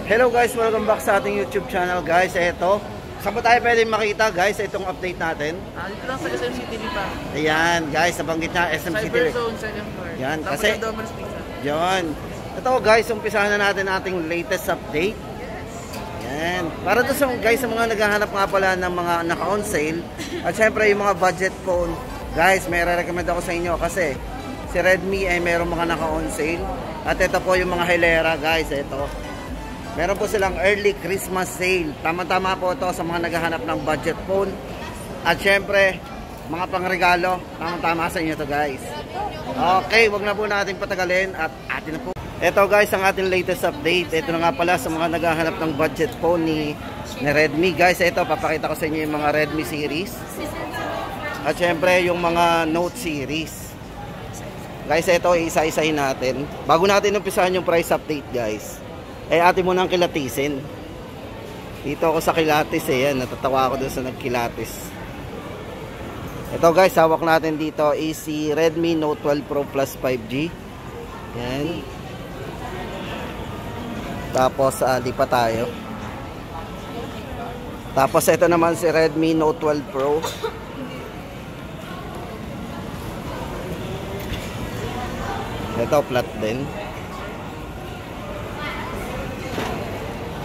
Hello guys, welcome back sa ating YouTube channel guys. Ito, saan ba tayo pwede makita guys itong update natin? Dito lang sa SM City pa. Ayan guys, nabanggit na SM City. Cyberzone, second floor. Yan, kasi yan. Ito guys, umpisahan na natin ating latest update. Yan. Para doon sa guys, sa mga naghahanap nga pala ng mga naka-on sale at syempre yung mga budget phone, guys, may re-recommend ako sa inyo kasi si Redmi ay mayroong mga naka-on sale. At ito po yung mga Hilera guys, ito. Meron po silang early Christmas sale. Tama-tama po ito sa mga naghahanap ng budget phone. At syempre, mga pangregalo. Tama-tama sa inyo to guys. Okay, wag na po natin patagalin at atin na po. Ito guys, ang ating latest update. Ito na nga pala sa mga naghahanap ng budget phone ni Redmi. Guys, ito, papakita ko sa inyo yung mga Redmi series. At syempre, yung mga Note series. Guys, ito, isa-isahin natin. Bago natin umpisahan yung price update guys, atin mo nang kilatisin. Dito ako sa kilatis yan. Natatawa ako doon sa nagkilatis. Ito guys, hawak natin dito is si Redmi Note 12 Pro Plus 5G. Yan. Tapos, di pa tayo. Tapos, ito naman si Redmi Note 12 Pro. Ito, flat din.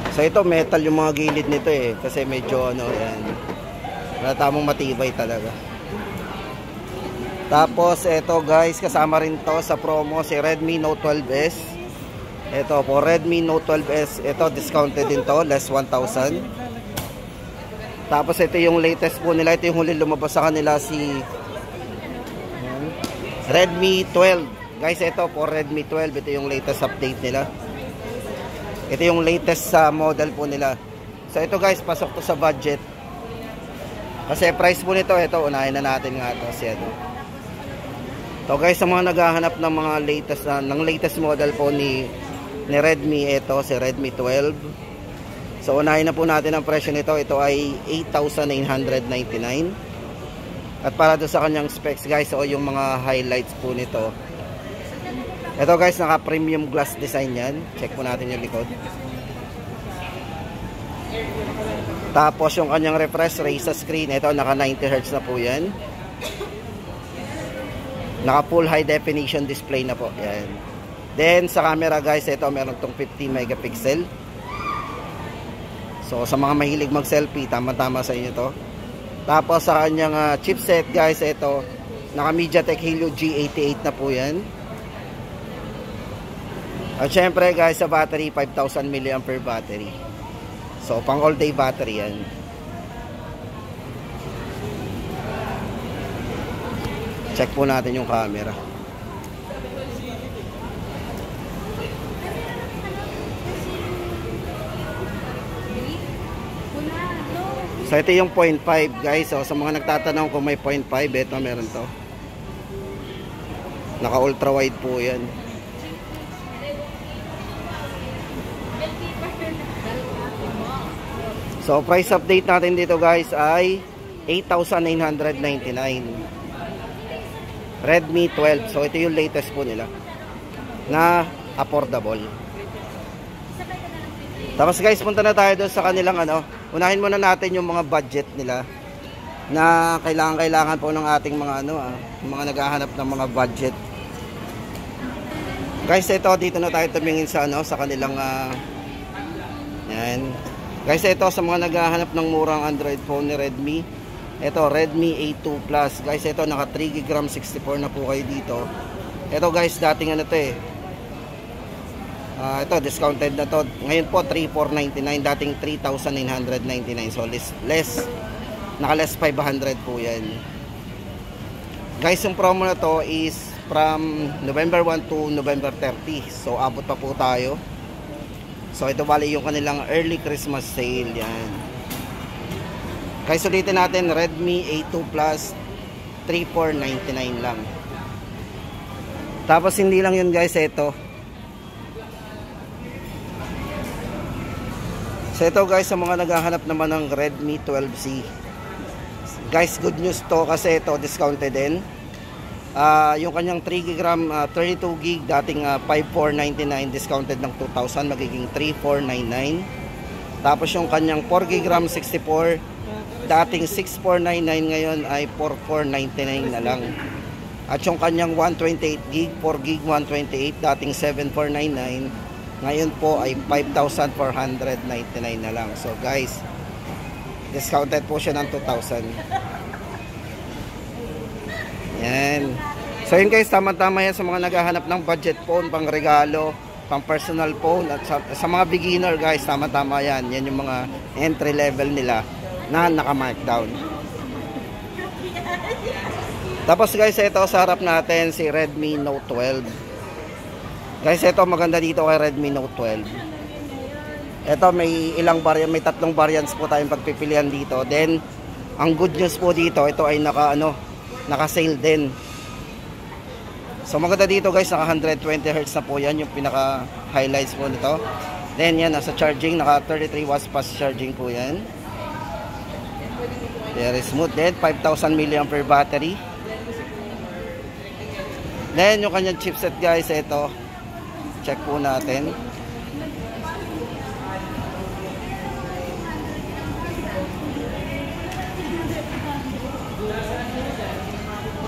So ito metal yung mga gilid nito kasi medyo yan. Wala tamang matibay talaga. Tapos ito guys, kasama rin to sa promo si Redmi Note 12S. Ito po Redmi Note 12S, ito discounted din to, less 1,000. Tapos ito yung latest po nila, ito yung huli lumabas sa kanila si Redmi 12. Guys, ito po Redmi 12, ito yung latest update nila. Ito yung latest sa model po nila. So ito guys, pasok to sa budget. Kasi price po nito, ito unahin na natin nga ito. Ito guys, sa mga naghahanap ng mga latest model po ni Redmi, ito si Redmi 12. So unahin na po natin ang presyo nito. Ito ay 8,999. At para doon sa kanyang specs guys, o yung mga highlights po nito. Ito guys, naka premium glass design yan. Check po natin yung likod. Tapos yung kanyang refresh rate sa screen, ito naka 90Hz na po yan. Naka full high definition display na po. Yan. Then sa camera guys, ito meron tong 50 megapixel. So sa mga mahilig mag selfie, tama-tama sa inyo to. Tapos sa kanyang chipset guys, ito naka MediaTek Helio G88 na po yan. At syempre guys, sa battery 5,000 mAh battery. So pang all day battery yan. Check po natin yung camera. So ito yung 0.5 guys. So sa mga nagtatanong kung may 0.5, ito meron to. Naka ultra wide po yan. So price update natin dito guys ay 8,999. Redmi 12. So ito yung latest po nila na affordable. Tapos guys, punta na tayo doon sa kanilang unahin muna natin yung mga budget nila na kailangan po ng ating mga mga naghahanap ng mga budget. Guys, ito dito na tayo tumingin sa sa kanilang yan. Guys, ito sa mga naghahanap ng murang Android phone ni Redmi. Ito, Redmi A2 Plus. Guys, ito naka 3GB RAM 64 na po kayo dito. Ito guys, dating ito, discounted na to. Ngayon po, 3,499. Dating 3,999. So, naka less 500 po yan. Guys, yung promo na to is from November 1 to November 30. So, abot pa po tayo. So ito bali yung kanilang early Christmas sale yan. Guys, ulitin natin Redmi A2 Plus 3,499 lang. Tapos hindi lang yun guys, ito. So ito guys, sa mga naghahanap naman ng Redmi 12C. Guys, good news to kasi ito discounted din. Yung kanyang 3 GB RAM, 32 GB dating 5,499, discounted ng 2,000 magiging 3,499. Tapos yung kanyang 4 GB RAM 64, dating 6,499 ngayon ay 4,499 na lang. At yung kanyang 128 GB, 4 GB 128, dating 7,499, ngayon po ay 5,499 na lang. So guys, discounted po siya ng 2,000. Yan. So yun guys, tama-tama yan sa mga naghahanap ng budget phone, pang regalo, pang personal phone. At sa mga beginner guys, tama-tama yan. Yan yung mga entry level nila na naka-markdown. Tapos guys, ito sa harap natin si Redmi Note 12. Guys, ito maganda dito kay Redmi Note 12. Ito may ilang variant, may 3 variants po tayong pagpipilian dito. Then ang good news po dito, ito ay naka-sale din. So maganda dito guys, naka 120 Hz na po yan, yung pinaka highlights po nito. Then yan, nasa charging, naka 33 watts fast charging po yan. Very smooth din, 5,000 mAh battery. Then yung kanyang chipset guys, ito check po natin.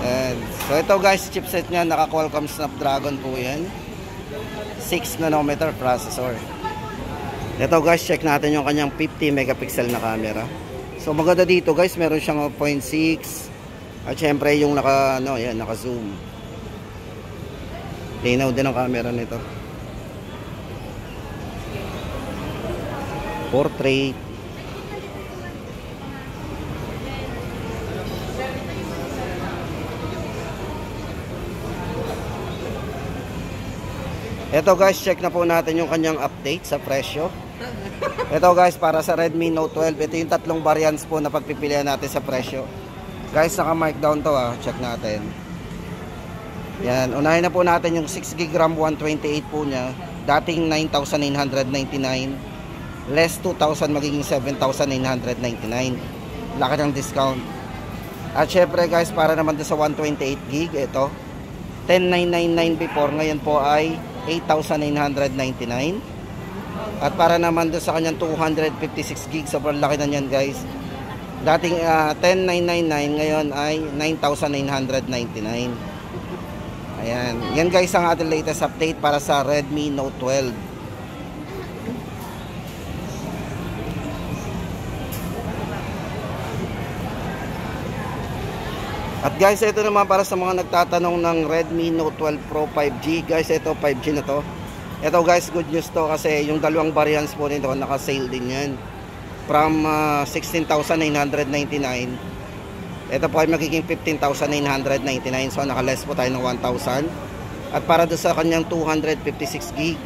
And so ito guys, chipset nya naka Qualcomm Snapdragon po yan, 6 nanometer processor. Ito guys, check natin yung kanyang 50 megapixel na camera. So maganda dito guys, meron siyang 0.6 at syempre yung naka zoom. Linaw din ang camera nito. Portrait. Ito guys, check na po natin yung kanyang update sa presyo. Ito guys, para sa Redmi Note 12, ito yung 3 variants po na pagpipilian natin sa presyo. Guys, naka-markdown to check natin. Yan, unahin na po natin yung 6 GB RAM 128 po niya. Dating 9,999. Less 2,000 magiging 7,999. Laki ng discount. At syempre guys, para naman doon sa 128 GB, ito 10,999 before, ngayon po ay 8,999. At para naman doon sa kanyang 256 GB, sobrang laki na yan guys. Dating 10,999, ngayon ay 9,999. Ayan. Yan guys ang ating latest update para sa Redmi Note 12. At guys, ito naman para sa mga nagtatanong ng Redmi Note 12 Pro 5G. Guys, ito 5G na to. Ito guys, good news to kasi yung dalawang variants po nito naka-sale din yan. From 16,999, ito po ay magiging 15,999. So naka-less po tayo ng 1,000. At para doon sa kanyang 256 GB,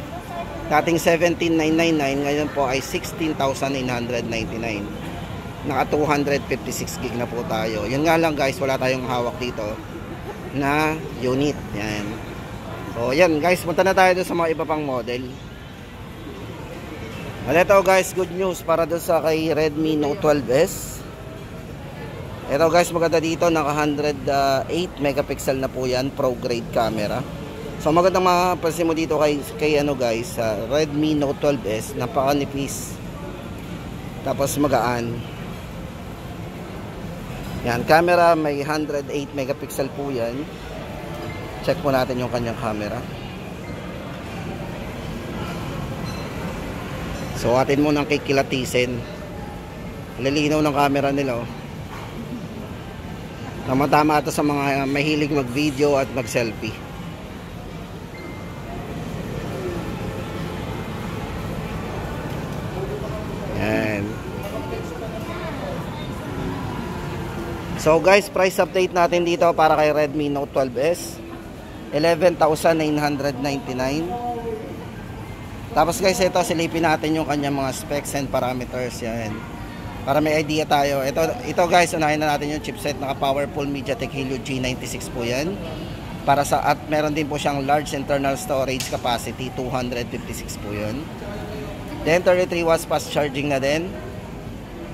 dating 17,999, ngayon po ay 16,999. Naka 256 GB na po tayo. Yan nga lang guys, wala tayong hawak dito na unit. Yan. So yan guys, punta na tayo doon sa mga iba pang model. At ito guys, good news para doon sa kay Redmi Note 12S. Ito guys, maganda dito, naka 108 megapixel na po yan, pro grade camera. So magandang mapansin mo dito kay guys, Redmi Note 12S, napakanipis. Tapos magaan. Yan, camera may 108 megapixel po yan. Check po natin yung kanyang camera. So atin mo nang kikilatisin. Lilinaw ng camera nila Tama-tama ito sa mga mahilig mag-video at mag-selfie. Yan. So guys, price update natin dito para kay Redmi Note 12S. 11,999. Tapos guys, ito silipin natin yung kanyang mga specs and parameters. Yan. Para may idea tayo. Ito guys, unahin na natin yung chipset. Naka-powerful MediaTek Helio G96 po yan. Para sa, at meron din po siyang large internal storage capacity. 256 po yun. Then 33 watts fast charging na din.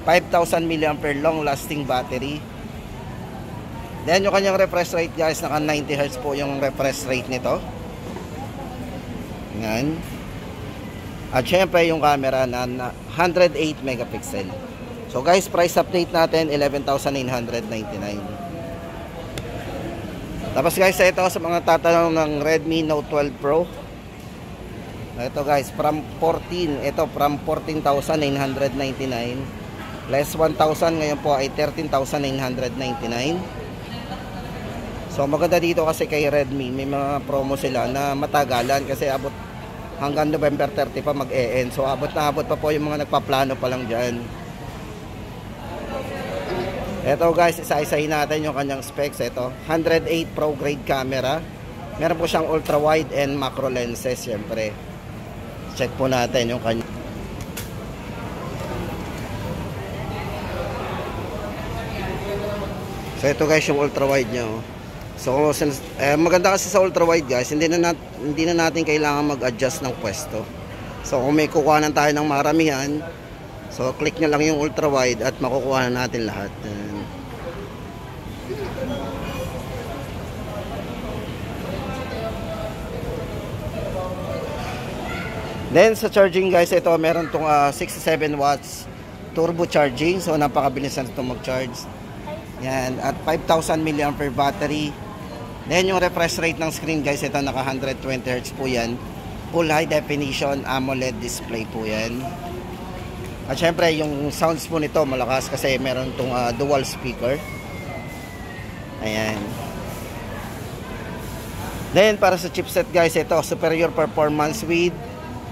5,000 mAh long lasting battery. Then yung kanyang refresh rate guys, naka 90 Hz po yung refresh rate nito. Yan. At syempre yung camera na 108 megapixel. So guys, price update natin 11,999. Tapos guys, ito sa mga tatanong ng Redmi Note 12 Pro. Ito guys, from 14,999 less 1,000, ngayon po ay 13,999. So maganda dito kasi kay Redmi, may mga promo sila na matagalan kasi abot hanggang November 30 pa mag-e-end. So abot na abot pa po yung mga nagpaplano pa lang dyan. Ito guys, isa-isahin natin yung kanyang specs. Ito, 108 Pro grade camera. Meron po siyang ultra wide and macro lenses syempre. Check po natin yung kanya. So ito guys yung ultra wide niya. So maganda kasi sa ultra wide guys, hindi na natin kailangan mag-adjust ng pwesto. So kung may kukuhanan tayo ng maramihan, so click nyo lang yung ultra wide at makukuha na natin lahat. Then sa charging guys, ito meron tong 67 watts turbo charging. So napakabilis na ito mag-charge. Yan, at 5,000 mAh battery. Then yung refresh rate ng screen guys, ito naka 120 Hz po yan. Full high definition AMOLED display po yan. At syempre yung sounds po nito malakas kasi meron itong dual speaker. Ayan. Then para sa chipset guys, ito superior performance with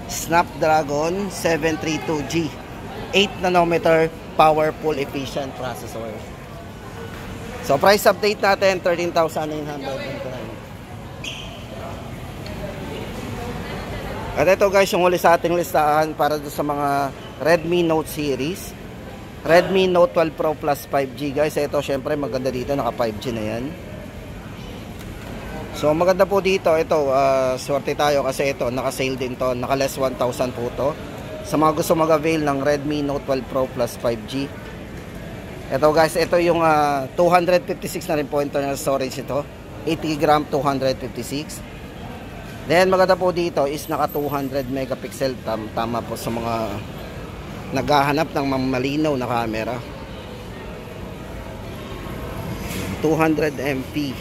Snapdragon 732G 8 nanometer powerful efficient processor. So price update natin 13,999. At ito guys yung huli sa ating listahan para sa mga Redmi Note series. Redmi Note 12 Pro Plus 5G guys. Ito syempre maganda dito, naka 5G na yan. So maganda po dito. Ito swerte tayo kasi ito naka sale din to. Naka less 1,000 po to. Sa mga gusto mag-avail ng Redmi Note 12 Pro Plus 5G. Ito guys, ito yung 256 na rin po internal storage ito. 8GB 256. Then maganda po dito is naka 200 megapixel. Tama po sa mga naghahanap ng malinaw na camera. 200 MP.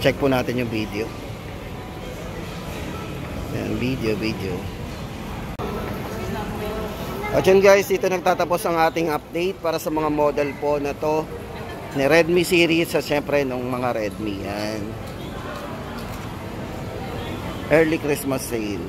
Check po natin yung video. Ayan, video. At yun guys, dito nagtatapos ang ating update para sa mga model po na to ni Redmi series at syempre nung mga Redmi. Yan. Early Christmas sale.